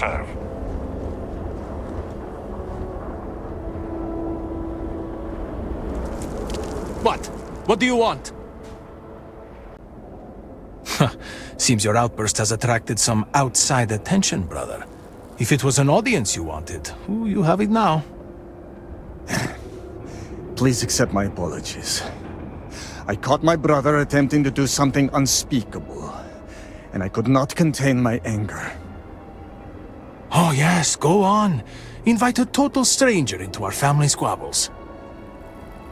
serve. What? What do you want? Seems your outburst has attracted some outside attention, brother. If it was an audience you wanted, you have it now. Please accept my apologies. I caught my brother attempting to do something unspeakable, and I could not contain my anger. Oh yes, go on. Invite a total stranger into our family squabbles.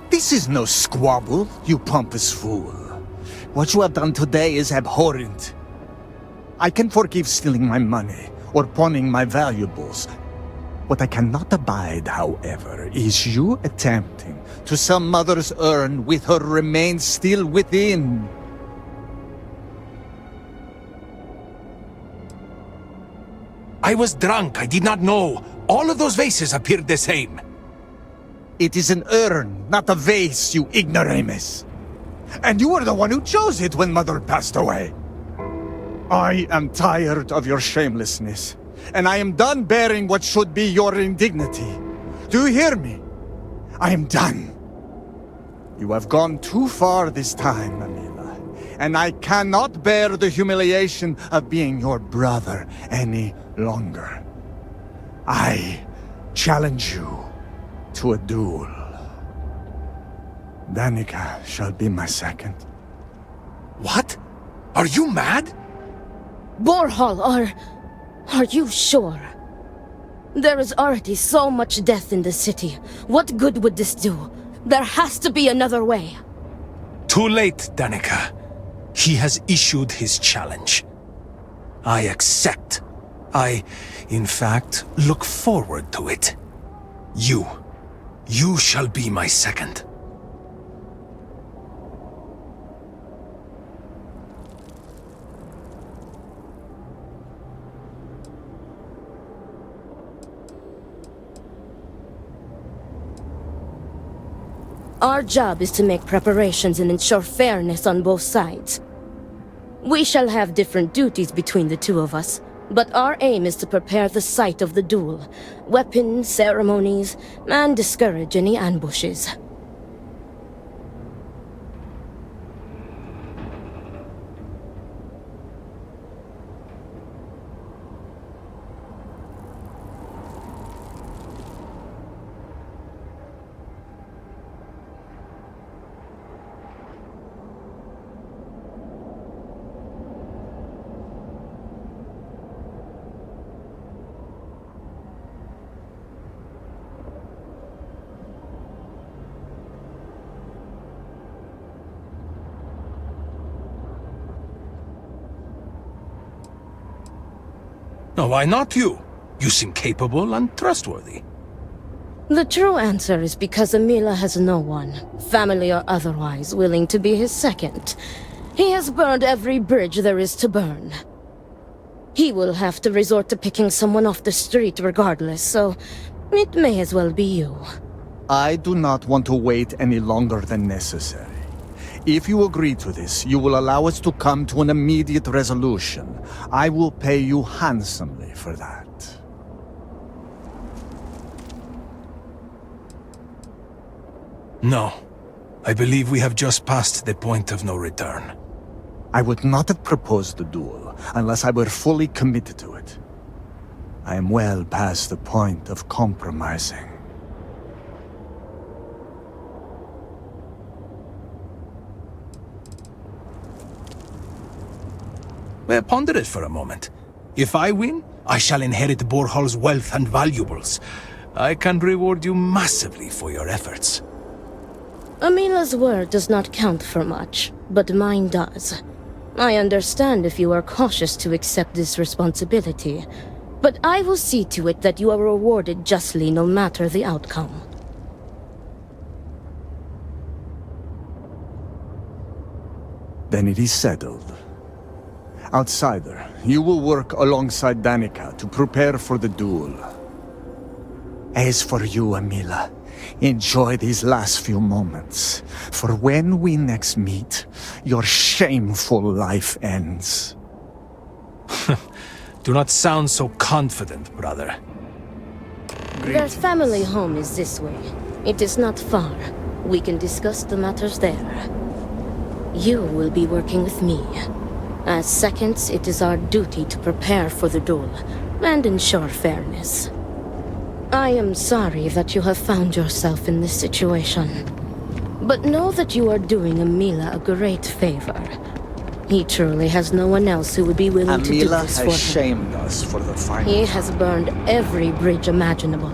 This is no squabble, you pompous fool. What you have done today is abhorrent. I can forgive stealing my money or pawning my valuables. What I cannot abide, however, is you attempting to some mother's urn with her remains still within. I was drunk, I did not know. All of those vases appeared the same. It is an urn, not a vase, you ignoramus. And you were the one who chose it when Mother passed away. I am tired of your shamelessness, and I am done bearing what should be your indignity. Do you hear me? I am done. You have gone too far this time, Amila, and I cannot bear the humiliation of being your brother any longer. I challenge you to a duel. Danika shall be my second. What? Are you mad? Borhal, are you sure? There is already so much death in the city. What good would this do? There has to be another way. Too late, Danika. He has issued his challenge. I accept. In fact, look forward to it. You shall be my second. Our job is to make preparations and ensure fairness on both sides. We shall have different duties between the two of us, but our aim is to prepare the site of the duel, weapons, ceremonies, and discourage any ambushes. No, why not you? You seem capable and trustworthy. The true answer is because Amila has no one, family or otherwise, willing to be his second. He has burned every bridge there is to burn. He will have to resort to picking someone off the street regardless, so it may as well be you. I do not want to wait any longer than necessary. If you agree to this, you will allow us to come to an immediate resolution. I will pay you handsomely for that. No. I believe we have just passed the point of no return. I would not have proposed the duel unless I were fully committed to it. I am well past the point of compromising. Well, ponder it for a moment. If I win, I shall inherit Borhal's wealth and valuables. I can reward you massively for your efforts. Amila's word does not count for much, but mine does. I understand if you are cautious to accept this responsibility, but I will see to it that you are rewarded justly no matter the outcome. Then it is settled. Outsider, you will work alongside Danika to prepare for the duel. As for you, Amila, enjoy these last few moments, for when we next meet, your shameful life ends. Do not sound so confident, brother. Their family home is this way. It is not far. We can discuss the matters there. You will be working with me. As seconds, it is our duty to prepare for the duel and ensure fairness. I am sorry that you have found yourself in this situation. But know that you are doing Amila a great favor. He truly has no one else who would be willing to do Amila this for has him. shamed us for the final He time. has burned every bridge imaginable.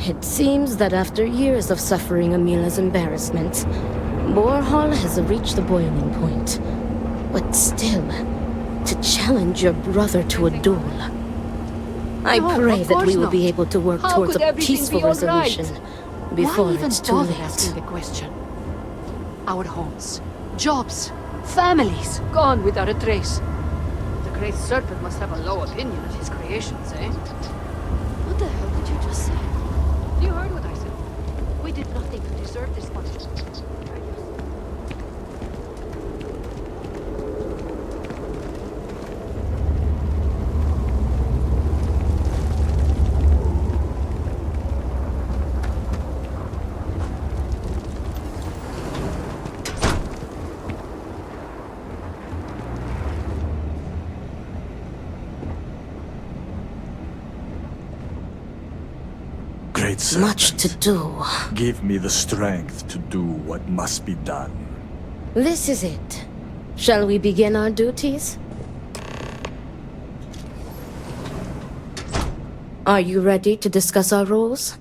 It seems that after years of suffering Amila's embarrassment, Borhal has reached the boiling point. But still, to challenge your brother to a duel. I No, pray of that we course will not. be able to work How towards could a everything peaceful be all right? resolution before Why even it's too bother late. asking the question? Our homes, jobs, families, gone without a trace. The Great Serpent must have a low opinion of his creations, eh? What the hell did you just say? You heard what I said. We did nothing to deserve this punishment. Great Much to Serpent, do. give me the strength to do what must be done. This is it. Shall we begin our duties? Are you ready to discuss our roles?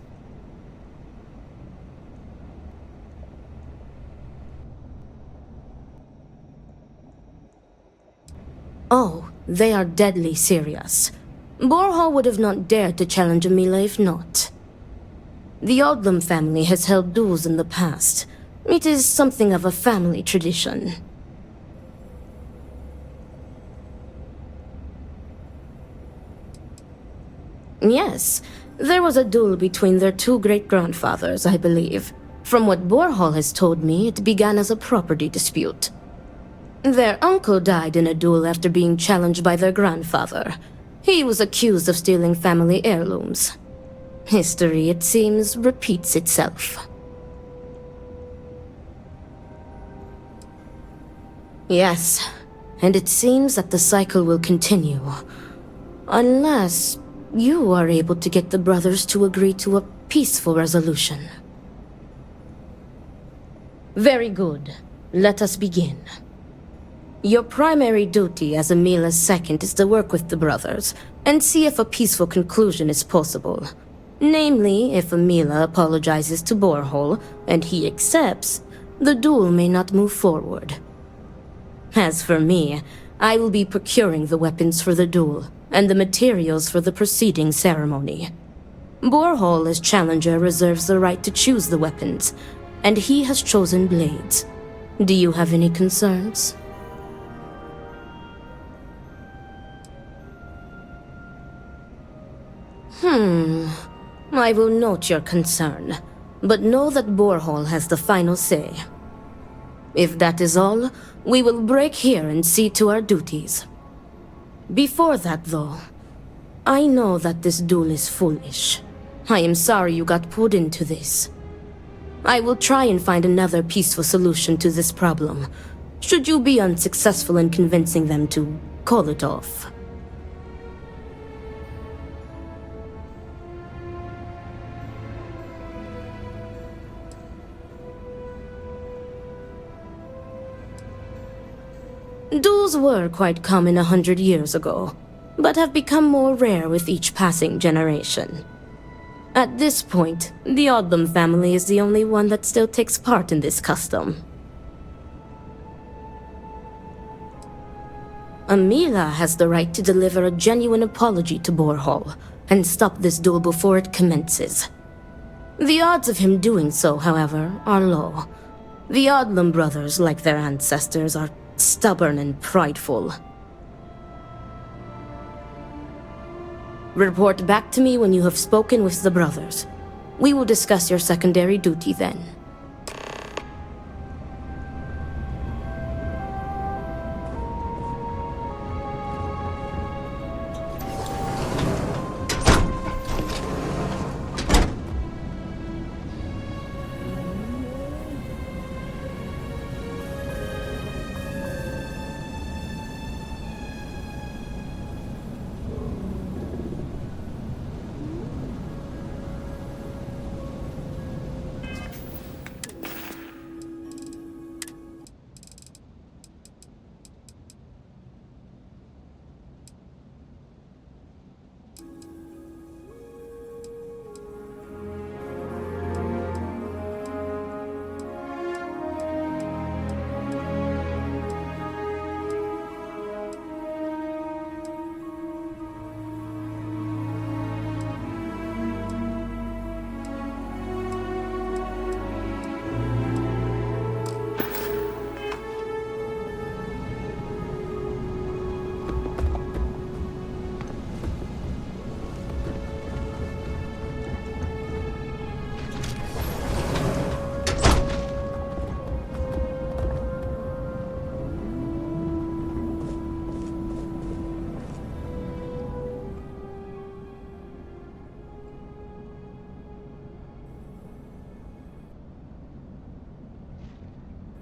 Oh, they are deadly serious. Borhal would have not dared to challenge Amila if not. The Odlum family has held duels in the past. It is something of a family tradition. Yes, there was a duel between their two great-grandfathers, I believe. From what Borhal has told me, it began as a property dispute. Their uncle died in a duel after being challenged by their grandfather. He was accused of stealing family heirlooms. History, it seems, repeats itself. Yes, and it seems that the cycle will continue. Unless you are able to get the brothers to agree to a peaceful resolution. Very good. Let us begin. Your primary duty as Amila's second is to work with the brothers and see if a peaceful conclusion is possible. Namely, if Amila apologizes to Borhal and he accepts, the duel may not move forward. As for me, I will be procuring the weapons for the duel and the materials for the preceding ceremony. Borhal as challenger reserves the right to choose the weapons, and he has chosen blades. Do you have any concerns? I will note your concern, but know that Borhal has the final say. If that is all, we will break here and see to our duties. Before that, though, I know that this duel is foolish. I am sorry you got pulled into this. I will try and find another peaceful solution to this problem, should you be unsuccessful in convincing them to call it off. Duels were quite common 100 years ago, but have become more rare with each passing generation. At this point, the Odlum family is the only one that still takes part in this custom. Amila has the right to deliver a genuine apology to Borhal and stop this duel before it commences. The odds of him doing so, however, are low. The Odlum brothers, like their ancestors, are stubborn and prideful. Report back to me when you have spoken with the brothers. We will discuss your secondary duty then.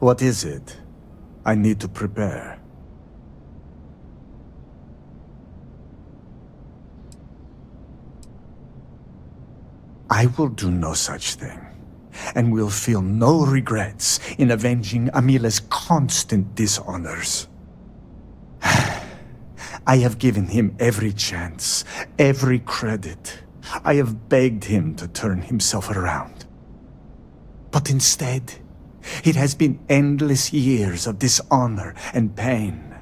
What is it? I need to prepare. I will do no such thing, and will feel no regrets in avenging Amila's constant dishonors. I have given him every chance, every credit. I have begged him to turn himself around. But instead, it has been endless years of dishonor and pain.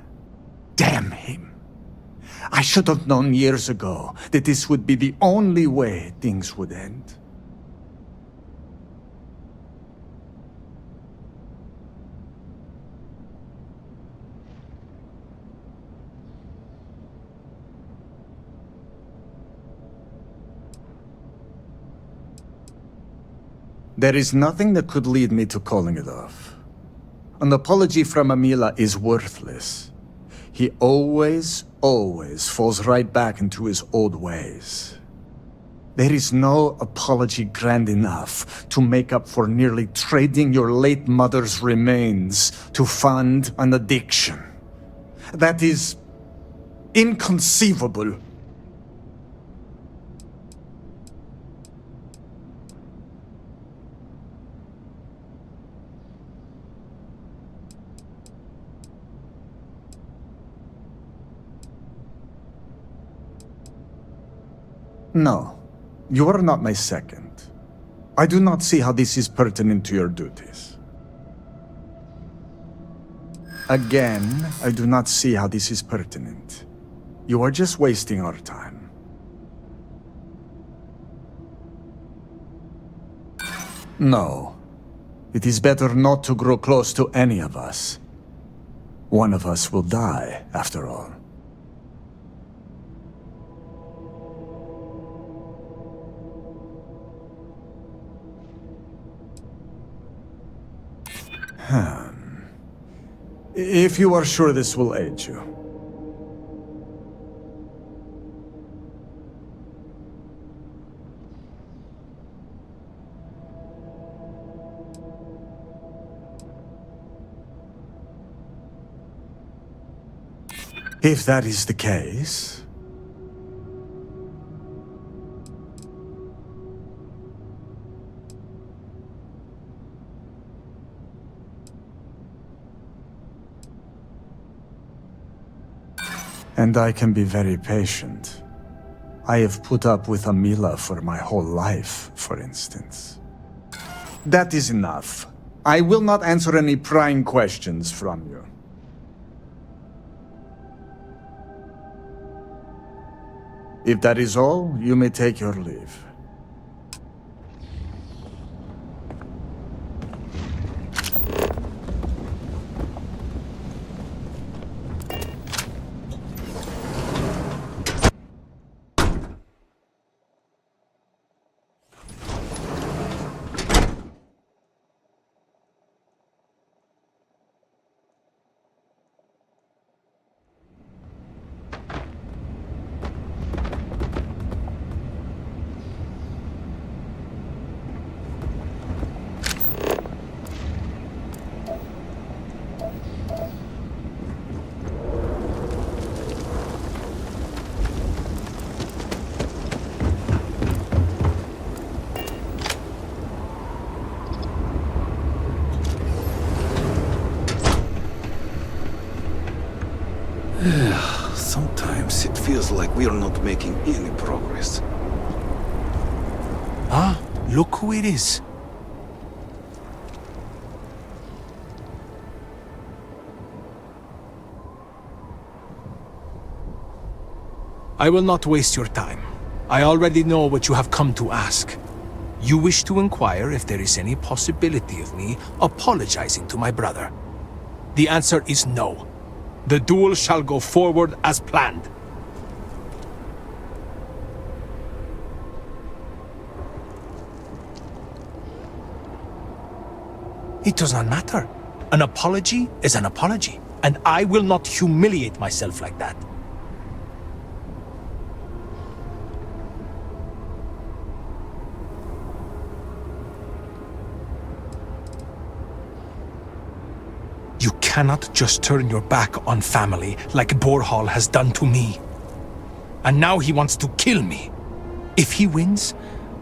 Damn him. I should have known years ago that this would be the only way things would end. There is nothing that could lead me to calling it off. An apology from Amila is worthless. He always falls right back into his old ways. There is no apology grand enough to make up for nearly trading your late mother's remains to fund an addiction. That is inconceivable. No, you are not my second. I do not see how this is pertinent to your duties. Again, I do not see how this is pertinent. You are just wasting our time. No. It is better not to grow close to any of us. One of us will die, after all. If you are sure this will aid you. If that is the case... And I can be very patient. I have put up with Amila for my whole life, for instance. That is enough. I will not answer any prying questions from you. If that is all, you may take your leave. Sometimes it feels like we are not making any progress. Ah, look who it is. I will not waste your time. I already know what you have come to ask. You wish to inquire if there is any possibility of me apologizing to my brother. The answer is no. The duel shall go forward as planned. It does not matter. An apology is an apology, and I will not humiliate myself like that. You cannot just turn your back on family like Borhal has done to me. And now he wants to kill me. If he wins,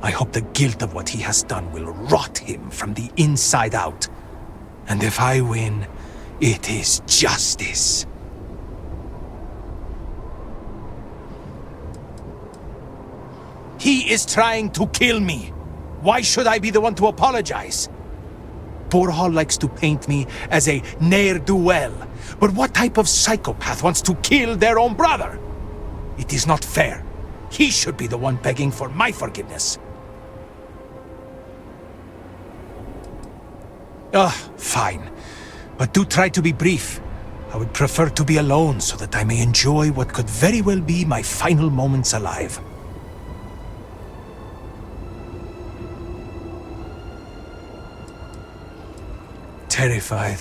I hope the guilt of what he has done will rot him from the inside out. And if I win, it is justice. He is trying to kill me. Why should I be the one to apologize? Borhal likes to paint me as a ne'er-do-well. But what type of psychopath wants to kill their own brother? It is not fair. He should be the one begging for my forgiveness. Fine. But do try to be brief. I would prefer to be alone so that I may enjoy what could very well be my final moments alive. Terrified.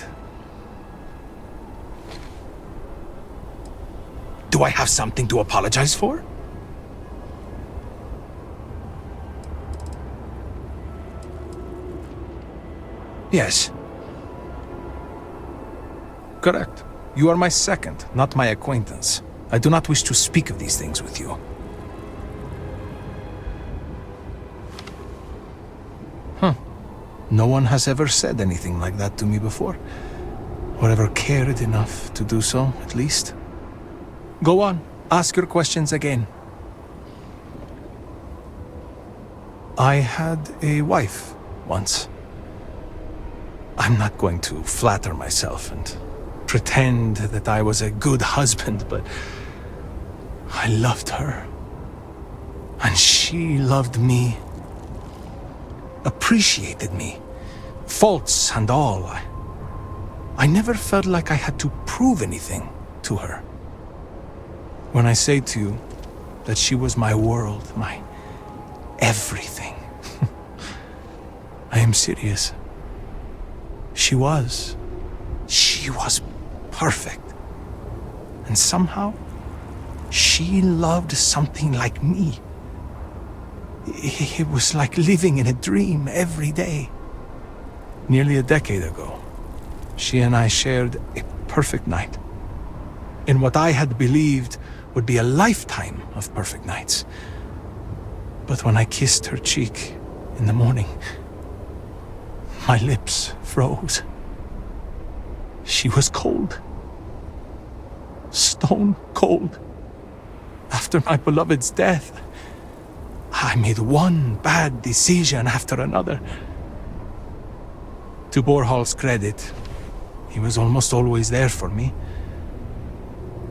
Do I have something to apologize for? Yes. Correct. You are my second, not my acquaintance. I do not wish to speak of these things with you. No one has ever said anything like that to me before. Or ever cared enough to do so, at least. Go on, ask your questions again. I had a wife once. I'm not going to flatter myself and pretend that I was a good husband, but I loved her. And she loved me. Appreciated me, faults and all. I never felt like I had to prove anything to her. When I say to you that she was my world, my everything, I am serious. She was perfect. And somehow, she loved something like me. It was like living in a dream every day. Nearly a decade ago, she and I shared a perfect night. In what I had believed would be a lifetime of perfect nights. But when I kissed her cheek in the morning, my lips froze. She was cold. Stone cold. After my beloved's death, I made one bad decision after another. To Borhal's credit, he was almost always there for me.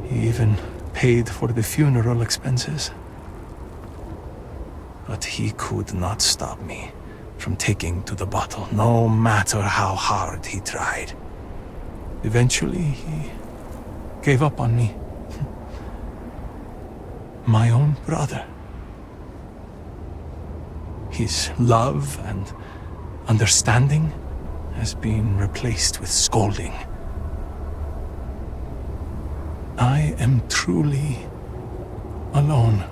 He even paid for the funeral expenses. But he could not stop me from taking to the bottle, no matter how hard he tried. Eventually, he gave up on me. My own brother. His love and understanding has been replaced with scolding. I am truly alone.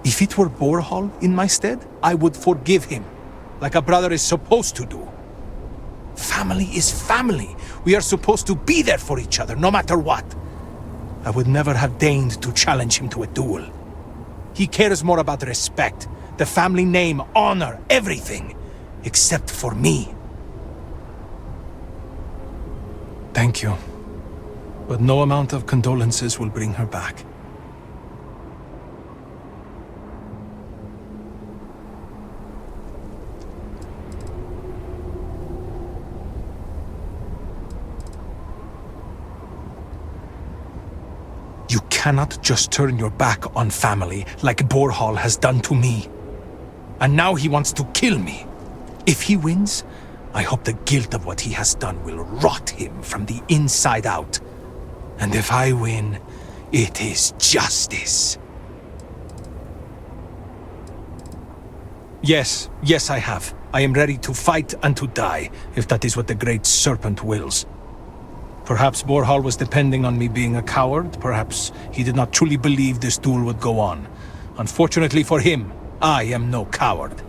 If it were Borhal in my stead, I would forgive him, like a brother is supposed to do. Family is family. We are supposed to be there for each other, no matter what. I would never have deigned to challenge him to a duel. He cares more about respect, the family name, honor, everything, except for me. Thank you. But no amount of condolences will bring her back. You cannot just turn your back on family like Borhal has done to me. And now he wants to kill me. If he wins, I hope the guilt of what he has done will rot him from the inside out. And if I win, it is justice. Yes, I have. I am ready to fight and to die, if that is what the Great Serpent wills. Perhaps Borhal was depending on me being a coward. Perhaps he did not truly believe this duel would go on. Unfortunately for him, I am no coward.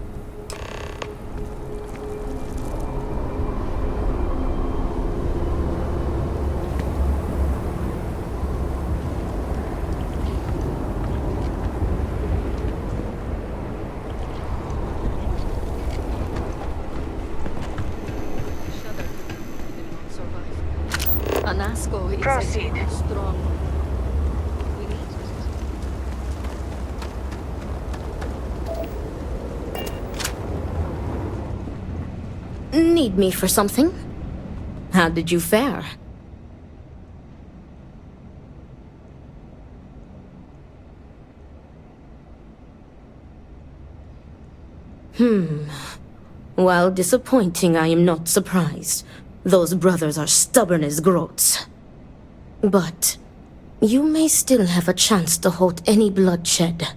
Anasco is Proceed. strong. Need me for something? How did you fare? While disappointing, I am not surprised. Those brothers are stubborn as groats. But you may still have a chance to halt any bloodshed.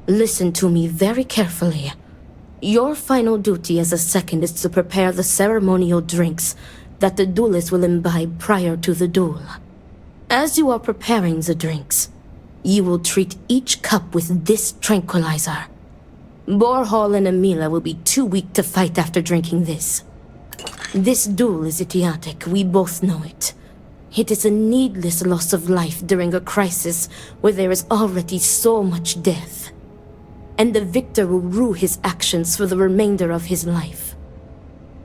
Listen to me very carefully. Your final duty as a second is to prepare the ceremonial drinks that the duelist will imbibe prior to the duel. As you are preparing the drinks, you will treat each cup with this tranquilizer. Borhal and Amila will be too weak to fight after drinking this. This duel is idiotic, we both know it. It is a needless loss of life during a crisis where there is already so much death. And the victor will rue his actions for the remainder of his life.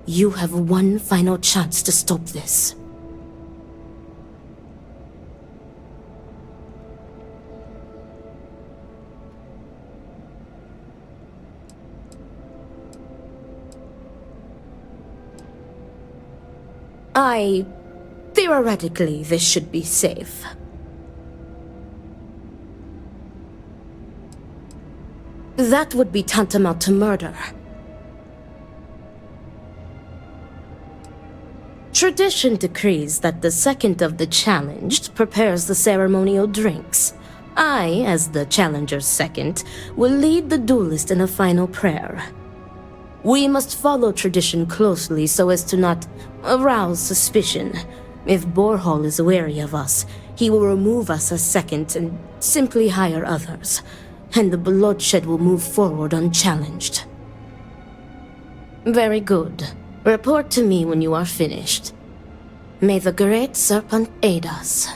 You have one final chance to stop this. Theoretically, this should be safe. That would be tantamount to murder. Tradition decrees that the second of the challenged prepares the ceremonial drinks. I, as the challenger's second, will lead the duelist in a final prayer. We must follow tradition closely so as to not arouse suspicion. If Borhal is wary of us, he will remove us as second and simply hire others, and the bloodshed will move forward unchallenged. Very good. Report to me when you are finished. May the Great Serpent aid us.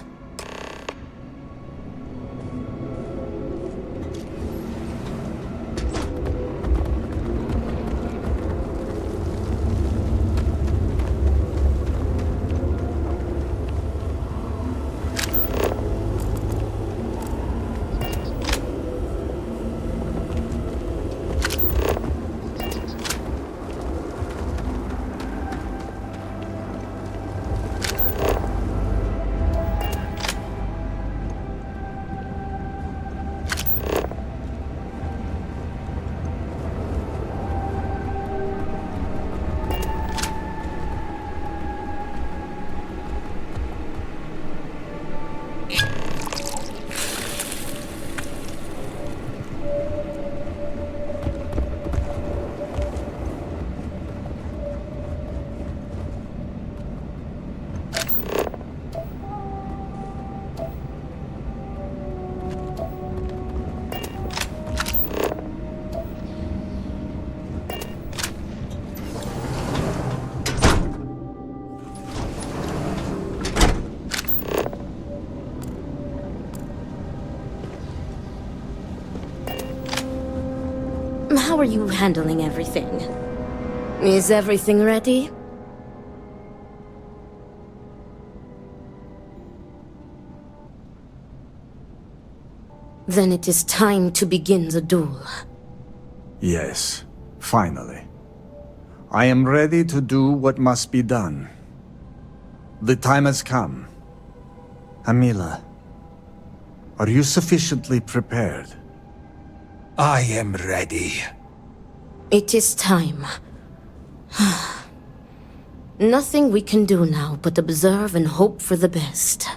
How are you handling everything? Is everything ready? Then it is time to begin the duel. Yes, finally. I am ready to do what must be done. The time has come. Amila, are you sufficiently prepared? I am ready. It is time. Nothing we can do now but observe and hope for the best.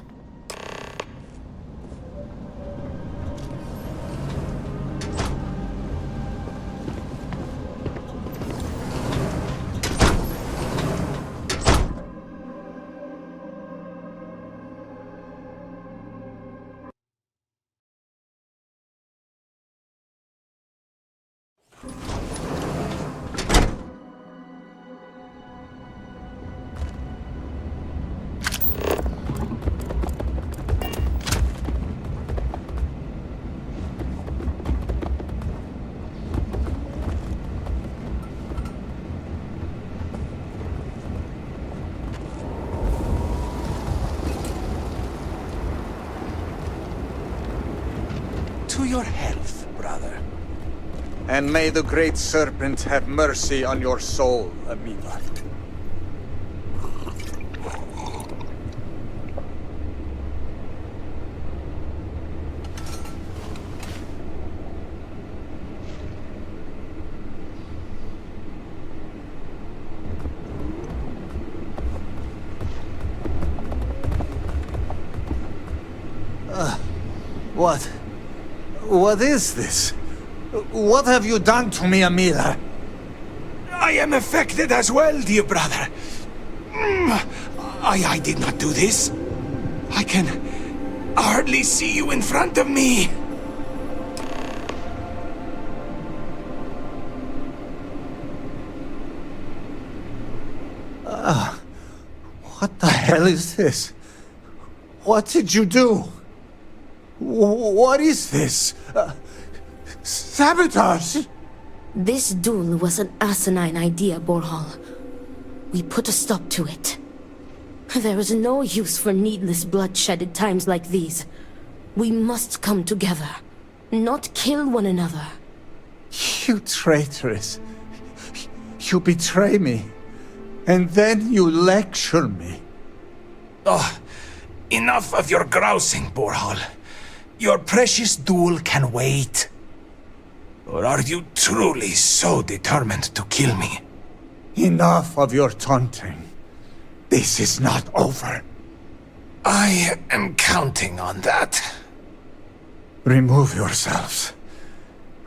to your health, brother. And may the Great Serpent have mercy on your soul, Amila. What is this? What have you done to me, Amila? I am affected as well, dear brother. I did not do this. I can hardly see you in front of me. What the hell is this? What did you do? What is this? Sabotage! This duel was an asinine idea, Borhal. We put a stop to it. There is no use for needless bloodshed at times like these. We must come together, not kill one another. You traitoress. You betray me. And then you lecture me. Oh, enough of your grousing, Borhal. Your precious duel can wait. Or are you truly so determined to kill me? Enough of your taunting. This is not over. I am counting on that. Remove yourselves.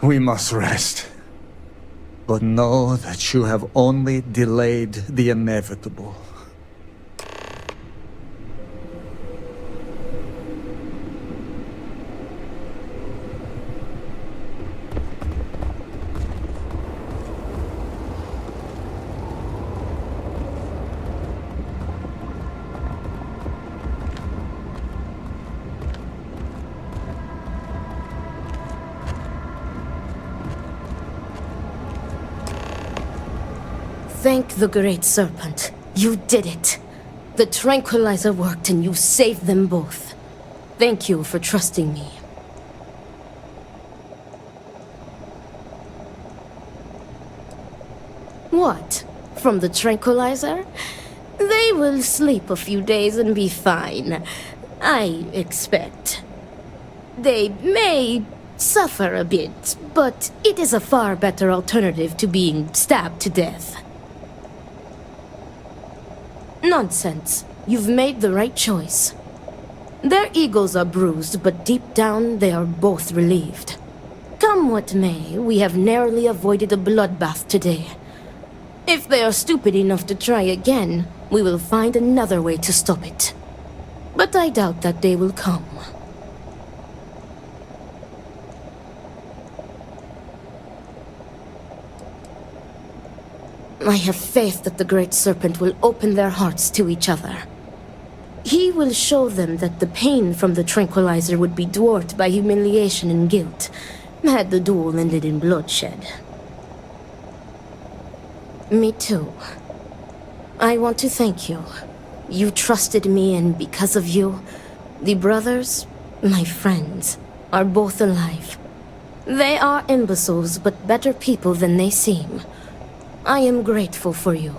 We must rest. But know that you have only delayed the inevitable. Thank the Great Serpent. You did it. The Tranquilizer worked and you saved them both. Thank you for trusting me. What? From the Tranquilizer? They will sleep a few days and be fine. I expect. They may suffer a bit, but it is a far better alternative to being stabbed to death. Nonsense. You've made the right choice. Their egos are bruised, but deep down they are both relieved. Come what may, we have narrowly avoided a bloodbath today. If they are stupid enough to try again, we will find another way to stop it. But I doubt that day will come. I have faith that the Great Serpent will open their hearts to each other. He will show them that the pain from the Tranquilizer would be dwarfed by humiliation and guilt, had the duel ended in bloodshed. Me too. I want to thank you. You trusted me, and because of you, the brothers, my friends, are both alive. They are imbeciles, but better people than they seem. I am grateful for you.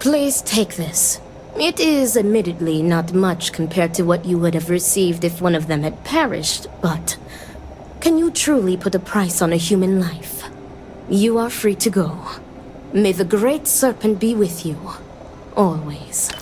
Please take this. It is admittedly not much compared to what you would have received if one of them had perished, but can you truly put a price on a human life? You are free to go. May the Great Serpent be with you, always.